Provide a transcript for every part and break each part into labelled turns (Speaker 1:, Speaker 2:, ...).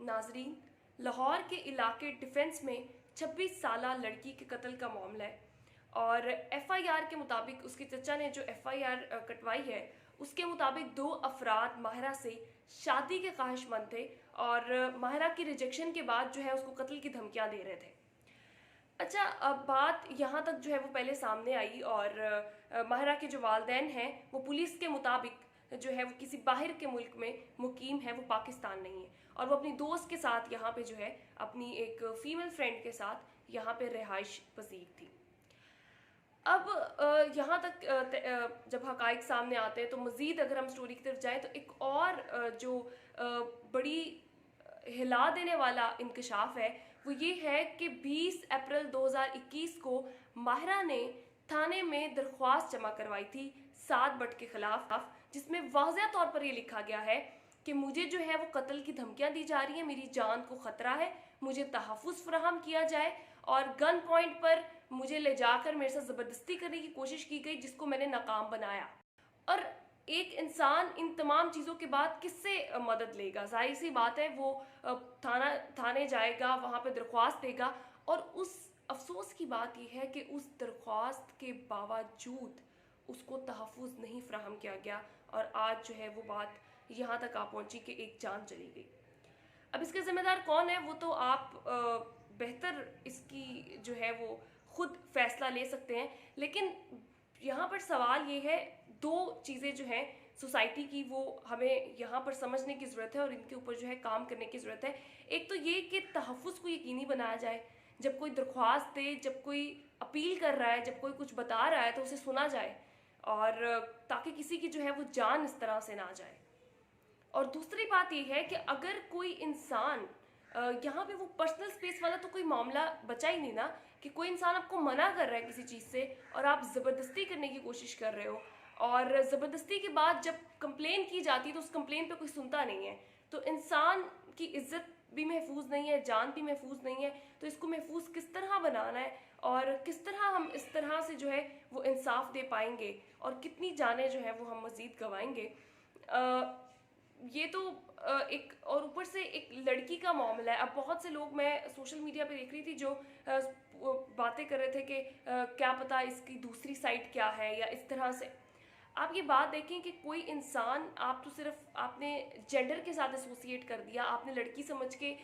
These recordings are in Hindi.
Speaker 1: नाजरीन, लाहौर के इलाके डिफेंस में 26 साला लड़की के कत्ल का मामला है और एफआईआर के मुताबिक उसके चचा ने जो एफआईआर कटवाई है उसके मुताबिक 2 अफराद माहिरा से शादी के ख्वाहिशमंद थे और माहिरा की रिजेक्शन के बाद जो है उसको कत्ल की धमकियां दे रहे थे। अच्छा, अब बात यहाँ तक जो है वो पहले सामने आई और माहिरा के जो वालिदैन हैं वो पुलिस के मुताबिक जो है वो किसी बाहर के मुल्क में मुकीम है, वो पाकिस्तान नहीं है और वो अपनी दोस्त के साथ यहाँ पे जो है अपनी एक फीमेल फ्रेंड के साथ यहाँ पे रिहाइश पजीर थी। अब यहाँ तक जब हकाइक सामने आते हैं तो मज़ीद अगर हम स्टोरी की तरफ जाएं तो एक और जो बड़ी हिला देने वाला इंकशाफ है वो ये है कि 20 अप्रैल 2021 को माहिरा ने थाने में दरख्वास्त जमा करवाई थी 7 बट के खिलाफ, जिसमें वाज़ेह तौर पर ये लिखा गया है कि मुझे जो है वो कत्ल की धमकियां दी जा रही हैं, मेरी जान को ख़तरा है, मुझे तहफ़्फ़ुज़ फराहम किया जाए और गन पॉइंट पर मुझे ले जाकर मेरे साथ ज़बरदस्ती करने की कोशिश की गई जिसको मैंने नाकाम बनाया। और एक इंसान इन तमाम चीज़ों के बाद किससे मदद लेगा? जाहिर सी बात है वो थाने जाएगा, वहाँ पे दरख्वास्त देगा और उस अफसोस की बात यह है कि उस दरख्वास्त के बावजूद उसको तहफ़्फ़ुज़ नहीं फराहम किया गया और आज जो है वो बात यहाँ तक आ पहुँची कि एक जान चली गई। अब इसके ज़िम्मेदार कौन है वो तो आप बेहतर इसकी जो है वो खुद फैसला ले सकते हैं, लेकिन यहाँ पर सवाल ये है, 2 चीज़ें जो हैं सोसाइटी की वो हमें यहाँ पर समझने की ज़रूरत है और इनके ऊपर जो है काम करने की ज़रूरत है। एक तो ये कि तहफ़्फ़ुज़ को यकीनी बनाया जाए, जब कोई दरख्वास्त दे, जब कोई अपील कर रहा है, जब कोई कुछ बता रहा है तो उसे सुना जाए और ताकि किसी की जो है वो जान इस तरह से ना जाए। और दूसरी बात यह है कि अगर कोई इंसान यहाँ पे वो पर्सनल स्पेस वाला तो कोई मामला बचा ही नहीं ना, कि कोई इंसान आपको मना कर रहा है किसी चीज़ से और आप ज़बरदस्ती करने की कोशिश कर रहे हो और ज़बरदस्ती के बाद जब कंप्लेन की जाती है तो उस कंप्लेन पे कोई सुनता नहीं है, तो इंसान की इज्जत भी महफूज नहीं है, जान भी महफूज नहीं है। तो इसको महफूज किस तरह बनाना है और किस तरह हम इस तरह से जो है वो इंसाफ दे पाएंगे और कितनी जानें जो है वो हम मज़ीद गंवाएंगे, ये तो एक और ऊपर से एक लड़की का मामला है। अब बहुत से लोग, मैं सोशल मीडिया पे देख रही थी, जो बातें कर रहे थे कि क्या पता इसकी दूसरी साइड क्या है या इस तरह से। आप ये बात देखें कि कोई इंसान, आप तो सिर्फ आपने जेंडर के साथ एसोसिएट कर दिया, आपने लड़की समझ के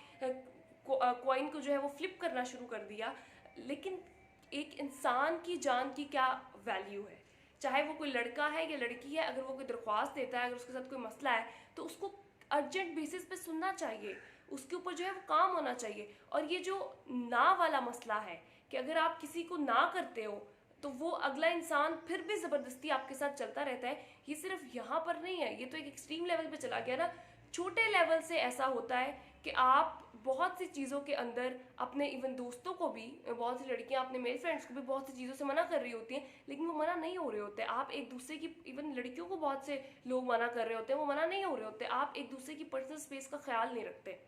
Speaker 1: कॉइन को जो है वो फ्लिप करना शुरू कर दिया, लेकिन एक इंसान की जान की क्या वैल्यू है? चाहे वो कोई लड़का है या लड़की है, अगर वो कोई दरख्वास्त देता है, अगर उसके साथ कोई मसला है तो उसको अर्जेंट बेसिस पे सुनना चाहिए, उसके ऊपर जो है वो काम होना चाहिए। और ये जो ना वाला मसला है कि अगर आप किसी को ना करते हो तो वो अगला इंसान फिर भी ज़बरदस्ती आपके साथ चलता रहता है, ये सिर्फ यहाँ पर नहीं है, ये तो एक एक्सट्रीम लेवल पे चला गया ना। छोटे लेवल से ऐसा होता है कि आप बहुत सी चीज़ों के अंदर अपने इवन दोस्तों को भी, बहुत सी लड़कियां अपने मेल फ्रेंड्स को भी बहुत सी चीज़ों से मना कर रही होती हैं, लेकिन वो मना नहीं हो रहे होते। आप एक दूसरे की, इवन लड़कियों को बहुत से लोग मना कर रहे होते हैं, वो मना नहीं हो रहे होते। आप एक दूसरे की पर्सनल स्पेस का ख्याल नहीं रखते।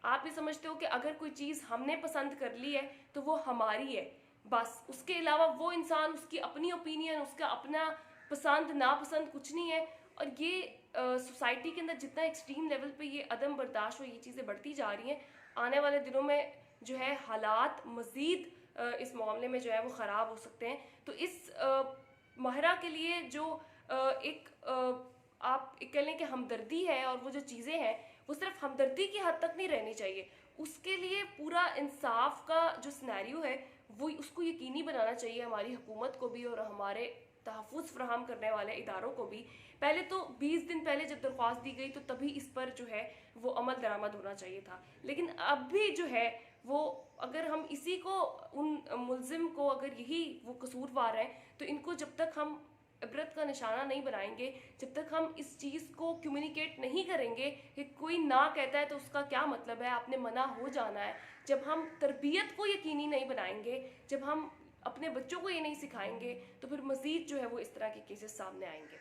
Speaker 1: आप ये समझते हो कि अगर कोई चीज़ हमने पसंद कर ली है तो वो हमारी है, बस उसके अलावा वो इंसान, उसकी अपनी ओपिनियन, उसका अपना पसंद नापसंद कुछ नहीं है। और ये सोसाइटी के अंदर जितना एक्सट्रीम लेवल पे ये अदम बर्दाश्त और ये चीज़ें बढ़ती जा रही हैं, आने वाले दिनों में जो है हालात मज़ीद इस मामले में जो है वो ख़राब हो सकते हैं। तो इस माहिरा के लिए जो एक आप कह लें कि हमदर्दी है, और वो जो चीज़ें हैं वो सिर्फ हमदर्दी की हद तक नहीं रहनी चाहिए, उसके लिए पूरा इंसाफ का जो सिनेरियो है वो उसको यकीनी बनाना चाहिए हमारी हुकूमत को भी और हमारे तहफ़्फ़ुज़ फराहम करने वाले इदारों को भी। पहले तो 20 दिन पहले जब दरख्वास्त दी गई तो तभी इस पर जो है वो अमल दरामद होना चाहिए था, लेकिन अब भी जो है वो, अगर हम इसी को, उन मुल्ज़िम को अगर यही वो कसूरवार है तो इनको जब तक हम इबरत का निशाना नहीं बनाएंगे, जब तक हम इस चीज़ को कम्युनिकेट नहीं करेंगे कि कोई ना कहता है तो उसका क्या मतलब है, आपने मना हो जाना है, जब हम तरबियत को यकीनी नहीं बनाएंगे, जब हम अपने बच्चों को ये नहीं सिखाएंगे, तो फिर मज़ीद जो है वो इस तरह के केसेस सामने आएंगे।